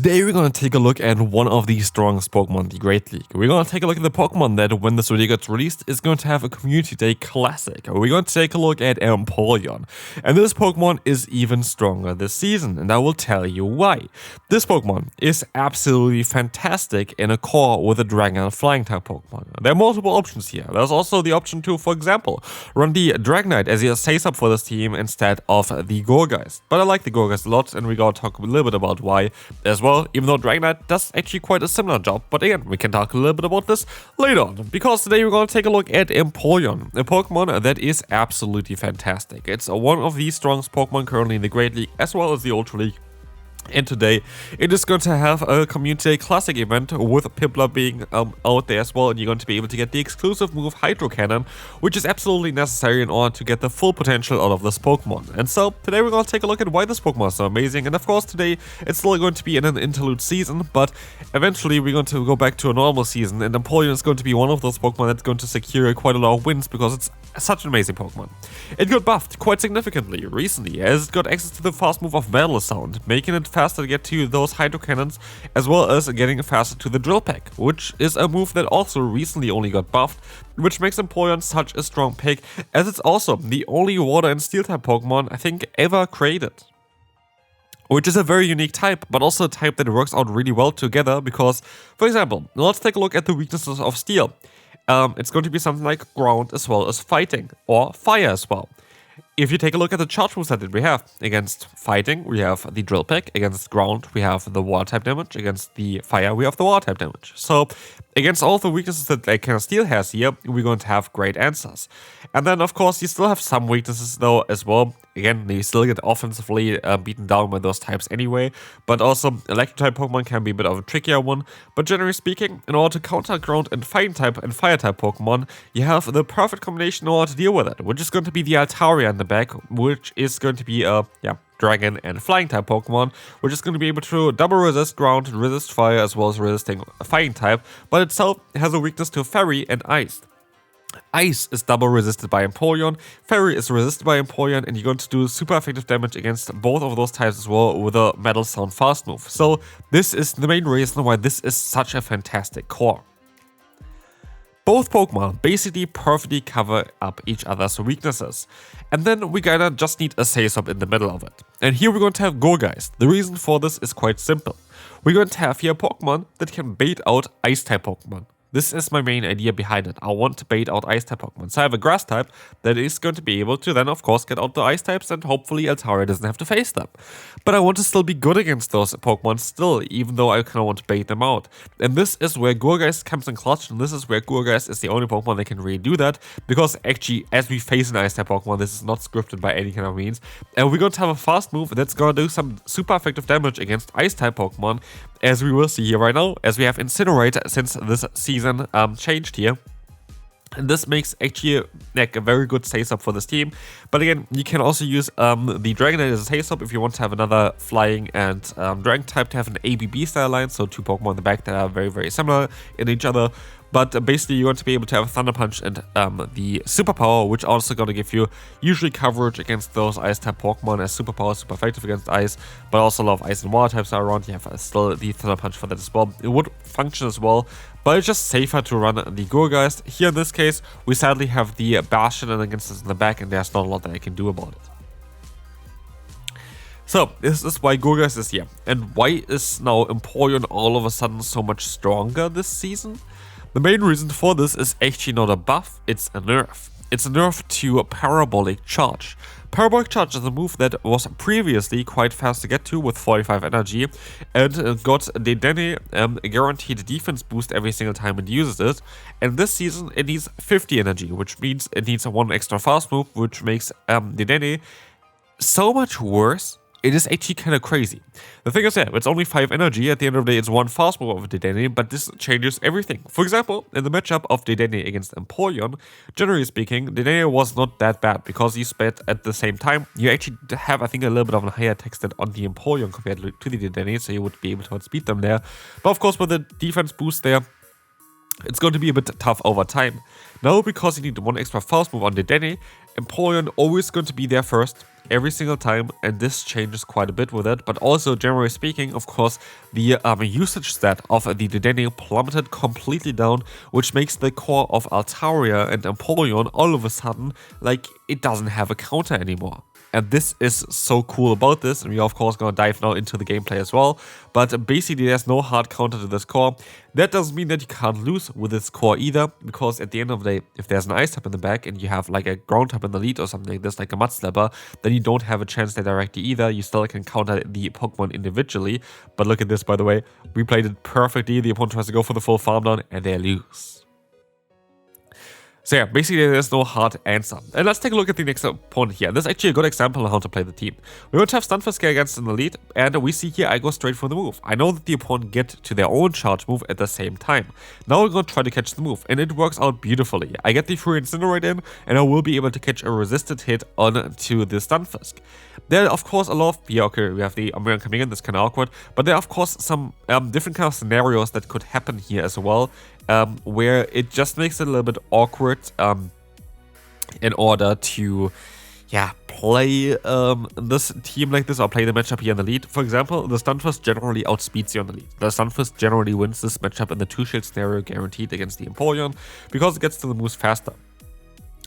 Today we're going to take a look at one of the strongest Pokemon, the Great League. We're going to take a look at the Pokemon that, when this video gets released, is going to have a Community Day Classic. We're going to take a look at Empoleon. And this Pokemon is even stronger this season, and I will tell you why. This Pokemon is absolutely fantastic in a core with a Dragon and Flying type Pokemon. There are multiple options here. There's also the option to, for example, run the Dragonite as your face-up for this team instead of the Gourgeist. But I like the Gourgeist a lot, and we're going to talk a little bit about why as well, even though Dragonite does actually quite a similar job. But again, we can talk a little bit about this later on, because today we're going to take a look at Empoleon, a Pokemon that is absolutely fantastic. It's one of the strongest Pokemon currently in the Great League as well as the Ultra League. And today, it is going to have a Community Day Classic event with Piplup being out there as well, and you're going to be able to get the exclusive move Hydro Cannon, which is absolutely necessary in order to get the full potential out of this Pokemon. And so, today we're going to take a look at why this Pokemon is so amazing, and of course today, it's still going to be in an interlude season, but eventually we're going to go back to a normal season, and Empoleon is going to be one of those Pokemon that's going to secure quite a lot of wins, because it's such an amazing Pokemon. It got buffed quite significantly recently, as it got access to the fast move of Battle Sound, making it faster to get to those Hydro Cannons, as well as getting faster to the Drill Peck, which is a move that also recently only got buffed, which makes Empoleon such a strong pick, as it's also the only Water and Steel type Pokemon I think ever created. Which is a very unique type, but also a type that works out really well together, because, for example, let's take a look at the weaknesses of Steel. It's going to be something like Ground as well as Fighting, or Fire as well. If you take a look at the charge moveset that we have, against Fighting, we have the Drill Peck, against Ground, we have the Water type damage, against the Fire, we have the Water type damage. So, against all the weaknesses that like Steel has here, we're going to have great answers. And then, of course, you still have some weaknesses though as well. Again, you still get offensively beaten down by those types anyway, but also Electric-type Pokemon can be a bit of a trickier one. But generally speaking, in order to counter Ground and Fighting-type and Fire-type Pokemon, you have the perfect combination in order to deal with it, which is going to be the Altaria in the back, which is going to be a, Dragon and Flying-type Pokemon, which is going to be able to double resist Ground, resist Fire, as well as resisting Fighting-type, but itself has a weakness to Fairy and Ice. Ice is double resisted by Empoleon, Fairy is resisted by Empoleon, and you're going to do super effective damage against both of those types as well with a Metal Sound fast move. So this is the main reason why this is such a fantastic core. Both Pokemon basically perfectly cover up each other's weaknesses, and then we kinda just need a face-up in the middle of it. And here we're going to have Gourgeist. The reason for this is quite simple. We're going to have here a Pokemon that can bait out Ice-type Pokemon. This is my main idea behind it. I want to bait out Ice-type Pokemon. So I have a Grass type that is going to be able to then, of course, get out the Ice types, and hopefully Altaria doesn't have to face them. But I want to still be good against those Pokemon still, even though I kind of want to bait them out. And this is where Gourgeist comes in clutch, and this is where Gourgeist is the only Pokemon that can really do that, because actually, as we face an Ice-type Pokemon, this is not scripted by any kind of means, and we're going to have a fast move that's going to do some super effective damage against Ice-type Pokemon, as we will see here right now, as we have Incinerate since this season changed here. And this makes actually like a very good face-up for this team. But again, you can also use the Dragonite as a face-up if you want to have another Flying and Dragon type to have an ABB style line, so two Pokemon in the back that are very, very similar in each other. But basically, you want to be able to have Thunder Punch and the Superpower, which also going to give you usually coverage against those Ice-type Pokemon, as Superpower is super effective against Ice, but also a lot of Ice and Water types are around. You have still the Thunder Punch for that as well. It would function as well, but it's just safer to run the Gourgeist. Here in this case, we sadly have the Bastion and against us in the back, and there's not a lot that I can do about it. So, this is why Gourgeist is here. And why is now Empoleon all of a sudden so much stronger this season? The main reason for this is actually not a buff, it's a nerf. It's a nerf to a Parabolic Charge. Parabolic Charge is a move that was previously quite fast to get to with 45 energy, and got Dedenne a guaranteed defense boost every single time it uses it. And this season it needs 50 energy, which means it needs one extra fast move, which makes Dedenne so much worse. It is actually kind of crazy. The thing is, it's only 5 energy. At the end of the day, it's one fast move of Dedenne, but this changes everything. For example, in the matchup of Dedenne against Empoleon, generally speaking, Dedenne was not that bad, because you sped at the same time. You actually have, I think, a little bit of a higher attack stat on the Empoleon compared to the Dedenne, so you would be able to outspeed them there. But of course, with the defense boost there, it's going to be a bit tough over time. Now, because you need one extra fast move on Dedenne, Empoleon always going to be there first every single time, and this changes quite a bit with it. But also, generally speaking, of course, the usage stat of the Dedenne plummeted completely down, which makes the core of Altaria and Empoleon all of a sudden like it doesn't have a counter anymore. And this is so cool about this, and we are of course gonna dive now into the gameplay as well. But basically there's no hard counter to this core. That doesn't mean that you can't lose with this core either, because at the end of the day, if there's an ice type in the back and you have like a ground type in the lead or something like this, like a mud slapper, then you don't have a chance there directly either. You still can counter the Pokemon individually. But look at this, by the way, we played it perfectly. The opponent tries to go for the full farm down and they lose. So yeah, basically there's no hard answer. And let's take a look at the next opponent here. This is actually a good example of how to play the team. We're going to have Stunfisk against in the lead, and we see here I go straight for the move. I know that the opponent get to their own charge move at the same time. Now we're going to try to catch the move, and it works out beautifully. I get the free Incinerate in, and I will be able to catch a resisted hit onto the Stunfisk. There are of course a lot of, yeah, okay, we have the Umbreon coming in, that's kind of awkward, but there are of course some different kind of scenarios that could happen here as well. Where it just makes it a little bit awkward in order to, yeah, play this team like this or play the matchup here in the lead. For example, the Stunfisk generally outspeeds you on the lead. The Stunfisk generally wins this matchup in the 2-shield scenario guaranteed against the Empoleon because it gets to the moves faster.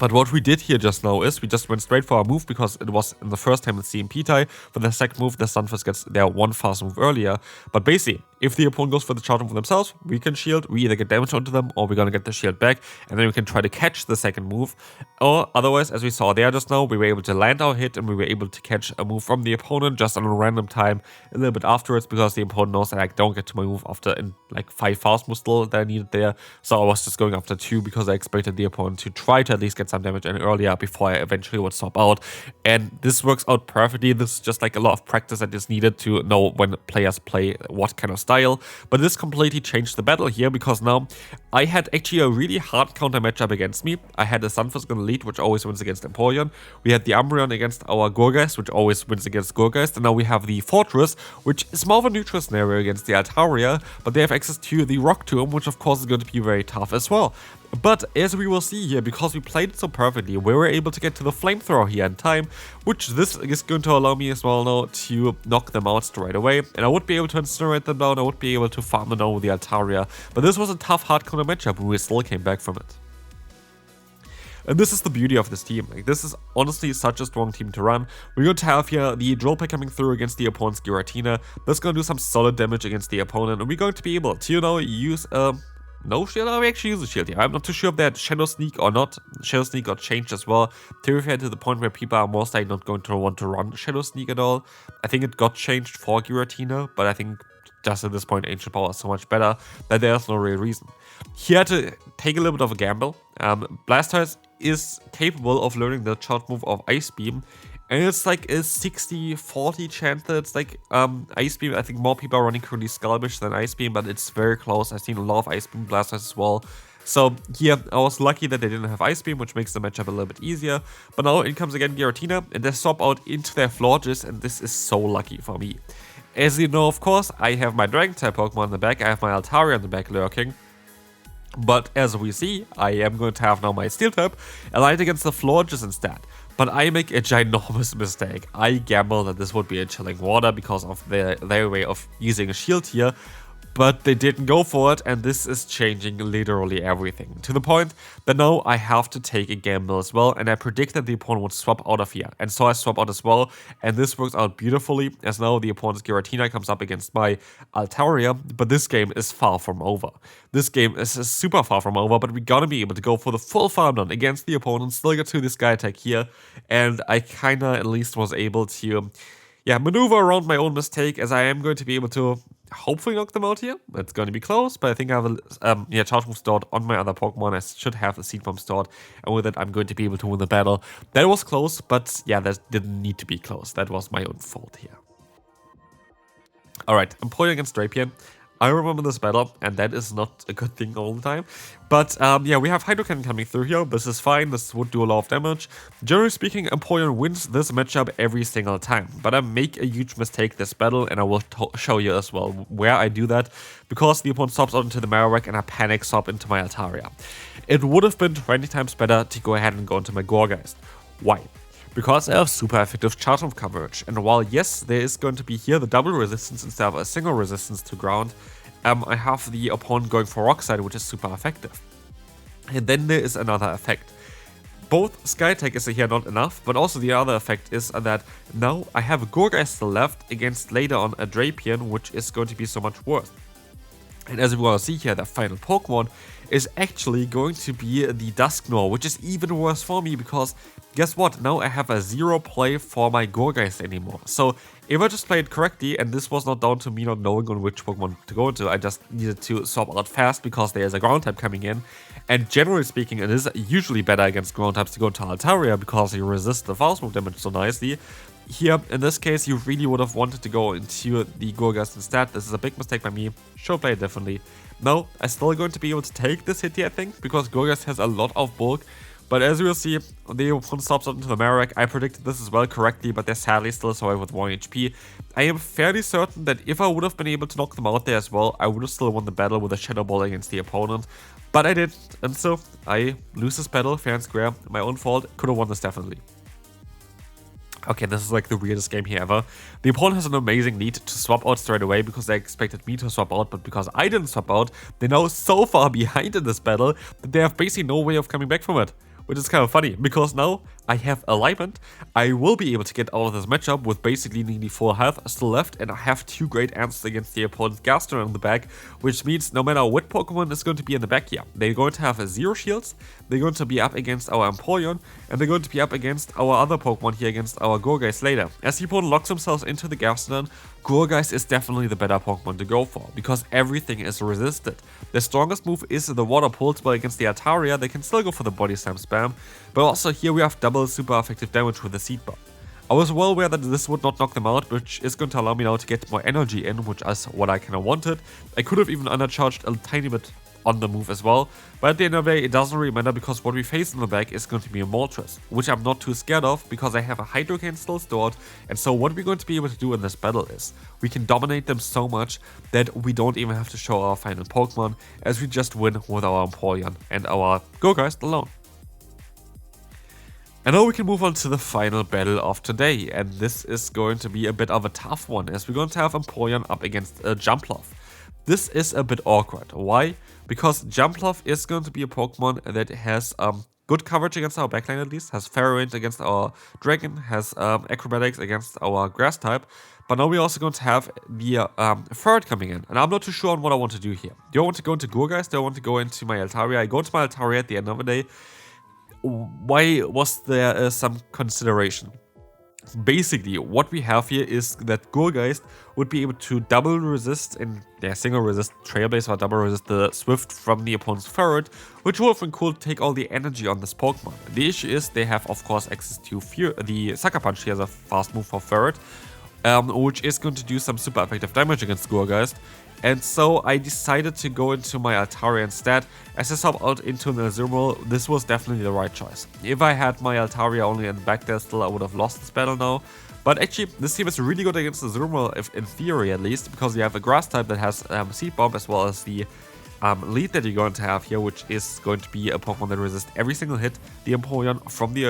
But what we did here just now is we just went straight for our move because it was in the first time with CMP tie. For the second move, the Stunfisk gets their one fast move earlier. But basically, if the opponent goes for the charge move themselves, we can shield, we either get damage onto them or we're gonna get the shield back, and then we can try to catch the second move. Or otherwise, as we saw there just now, we were able to land our hit and we were able to catch a move from the opponent just on a random time a little bit afterwards, because the opponent knows that I don't get to my move after in like 5 fast moves still that I needed there. So I was just going after 2 because I expected the opponent to try to at least get some damage in earlier before I eventually would swap out. And this works out perfectly. This is just like a lot of practice that is needed to know when players play what kind of style. But this completely changed the battle here, because now I had actually a really hard counter matchup against me. I had the Stunfisk in the lead, which always wins against Empoleon. We had the Umbreon against our Gourgeist, which always wins against Gourgeist. And now we have the Fortress, which is more of a neutral scenario against the Altaria, but they have access to the Rock Tomb, which of course is going to be very tough as well. But as we will see here, because we played it so perfectly, we were able to get to the Flamethrower here in time, which this is going to allow me as well now to knock them out straight away. And I would be able to incinerate them down, I would be able to farm them down with the Altaria. But this was a tough hard counter matchup, and we still came back from it. And this is the beauty of this team. Like, this is honestly such a strong team to run. We're going to have here the Drill Peck coming through against the opponent's Giratina. That's going to do some solid damage against the opponent, and we're going to be able to, you know, use no shield. I actually use a shield here. I'm not too sure if that Shadow Sneak or not. Shadow Sneak got changed as well. To be fair, to the point where people are most likely not going to want to run Shadow Sneak at all. I think it got changed for Giratina, but I think just at this point Ancient Power is so much better that there's no real reason. He had to take a little bit of a gamble. Blastoise is capable of learning the charge move of Ice Beam, and it's like a 60-40 chance that it's like Ice Beam. I think more people are running currently Scalbish than Ice Beam, but it's very close. I've seen a lot of Ice Beam Blastoise as well. So yeah, I was lucky that they didn't have Ice Beam, which makes the matchup a little bit easier. But now in comes again Giratina, and they swap out into their Florges, and this is so lucky for me. As you know, of course, I have my Dragon-type Pokemon in the back, I have my Altaria in the back lurking. But as we see, I am going to have now my Steel-type aligned against the Florges instead. But I make a ginormous mistake. I gamble that this would be a Chilling Water because of their way of using a shield here. But they didn't go for it, and this is changing literally everything. To the point that now I have to take a gamble as well, and I predict that the opponent would swap out of here. And so I swap out as well, and this works out beautifully, as now the opponent's Giratina comes up against my Altaria. But this game is far from over. This game is super far from over, but we're gonna be able to go for the full farm down against the opponent, still get to this Sky Attack here, and I kinda at least was able to, yeah, maneuver around my own mistake, as I am going to be able to hopefully knock them out here. It's going to be close, but I think I have a charge move stored on my other Pokemon. I should have the Seed Bomb stored, and with it I'm going to be able to win the battle. That was close, but yeah, that didn't need to be close. That was my own fault here. Alright, Empoleon against Drapion. I remember this battle, and that is not a good thing all the time. But yeah, we have Hydro Cannon coming through here. This is fine. This would do a lot of damage. Generally speaking, Empoleon wins this matchup every single time. But I make a huge mistake this battle, and I will show you as well where I do that. Because the opponent swaps out into the Marowak, and I panic swap into my Altaria. It would have been 20 times better to go ahead and go into my Gourgeist. Why? Because I have super effective charge move coverage, and while yes, there is going to be here the double resistance instead of a single resistance to ground, I have the opponent going for Rock Slide, which is super effective. And then there is another effect. Both Sky Attack is here not enough, but also the other effect is that now I have a Gourgeist still left against later on a Drapion, which is going to be so much worse. And as we want to see here, the final Pokemon is actually going to be the Dusknoir, which is even worse for me because guess what? Now I have a 0 play for my Gourgeist anymore. So if I just played correctly, and this was not down to me not knowing on which Pokemon to go into, I just needed to swap out fast because there is a ground type coming in. And generally speaking, it is usually better against ground types to go to Altaria because you resist the fast move damage so nicely. Here, in this case, you really would have wanted to go into the Gourgeist instead. This is a big mistake by me. Should play it differently. No, I'm still going to be able to take this hit here, I think, because Gourgeist has a lot of bulk. But as you will see, the opponent stops out into the Marek. I predicted this as well correctly, but they sadly still survive with 1 HP. I am fairly certain that if I would have been able to knock them out there as well, I would have still won the battle with a Shadow Ball against the opponent. But I didn't, and so I lose this battle fair and square. My own fault, could have won this definitely. Okay, this is like the weirdest game here ever. The opponent has an amazing lead to swap out straight away because they expected me to swap out, but because I didn't swap out, they're now so far behind in this battle that they have basically no way of coming back from it. Which is kind of funny, because now I have alignment, I will be able to get out of this matchup with basically nearly full health still left, and I have 2 great answers against the opponent's Gastron in the back, which means no matter what Pokemon is going to be in the back here, they're going to have 0 shields, they're going to be up against our Empoleon, and they're going to be up against our other Pokemon here against our Gourgeist later. As the opponent locks themselves into the Gastron, Gourgeist is definitely the better Pokemon to go for, because everything is resisted. The strongest move is the Water Pulse, but against the Altaria, they can still go for the Body Slam spam, but also here we have double super effective damage with the Seed Bomb. I was well aware that this would not knock them out, which is going to allow me now to get more energy in, which is what I kind of wanted. I could have even undercharged a tiny bit on the move as well, but at the end of the day, it doesn't really matter because what we face in the back is going to be a Moltres, which I'm not too scared of because I have a Hydrocan still stored, and so what we're going to be able to do in this battle is we can dominate them so much that we don't even have to show our final Pokemon, as we just win with our Empoleon and our Gourgeist alone. And now we can move on to the final battle of today, and this is going to be a bit of a tough one, as we're going to have Empoleon up against Jumpluff. This is a bit awkward. Why? Because Jumpluff is going to be a Pokemon that has good coverage against our backline at least, has Fairy Range against our Dragon, has Acrobatics against our Grass type, but now we're also going to have the Ferret coming in, and I'm not too sure on what I want to do here. Do I want to go into Gourgeist? Do I want to go into my Altaria? I go into my Altaria at the end of the day. Why was there some consideration? Basically, what we have here is that Gourgeist would be able to double resist and single resist Trailblaze or double resist the Swift from the opponent's Ferret, which would have been cool to take all the energy on this Pokemon. The issue is they have, of course, access to the Sucker Punch here as a fast move for Ferret, which is going to do some super effective damage against Gourgeist. And so I decided to go into my Altaria instead. As I swapped out into an Azumarill, this was definitely the right choice. If I had my Altaria only in the back there still, I would have lost this battle now. But actually, this team is really good against the Azumarill, if in theory at least, because you have a Grass type that has Seed Bomb as well as the lead that you're going to have here, which is going to be a Pokemon that resists every single hit, the Empoleon from the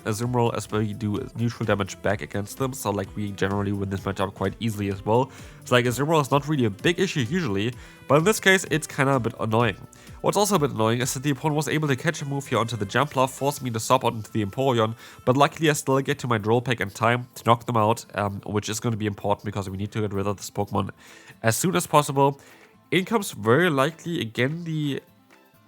Azumarill, as well. You do neutral damage back against them, so like we generally win this matchup quite easily as well. It's like Azumarill is not really a big issue usually, but in this case it's kind of a bit annoying. What's also a bit annoying is that the opponent was able to catch a move here onto the Jumpluff, forcing me to swap out into the Empoleon, but luckily I still get to my Drill Peck in time to knock them out, which is going to be important because we need to get rid of this Pokemon as soon as possible. In comes very likely again the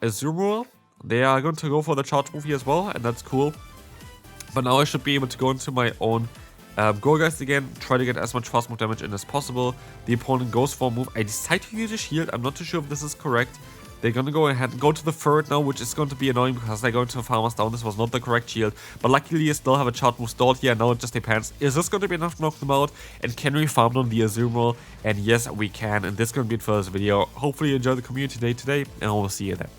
Azumarill. They are going to go for the charge move here as well, and that's cool. But now I should be able to go into my own Gourgeist again, try to get as much fast move damage in as possible. The opponent goes for a move. I decide to use a shield. I'm not too sure if this is correct. They're going to go ahead and go to the Ferret now, which is going to be annoying because they're going to farm us down. This was not the correct shield, but luckily you still have a charge move stored here. Now it just depends. Is this going to be enough to knock them out? And can we farm down the Azumarill? And yes, we can. And this is going to be it for this video. Hopefully you enjoyed the community day today, and I will see you then.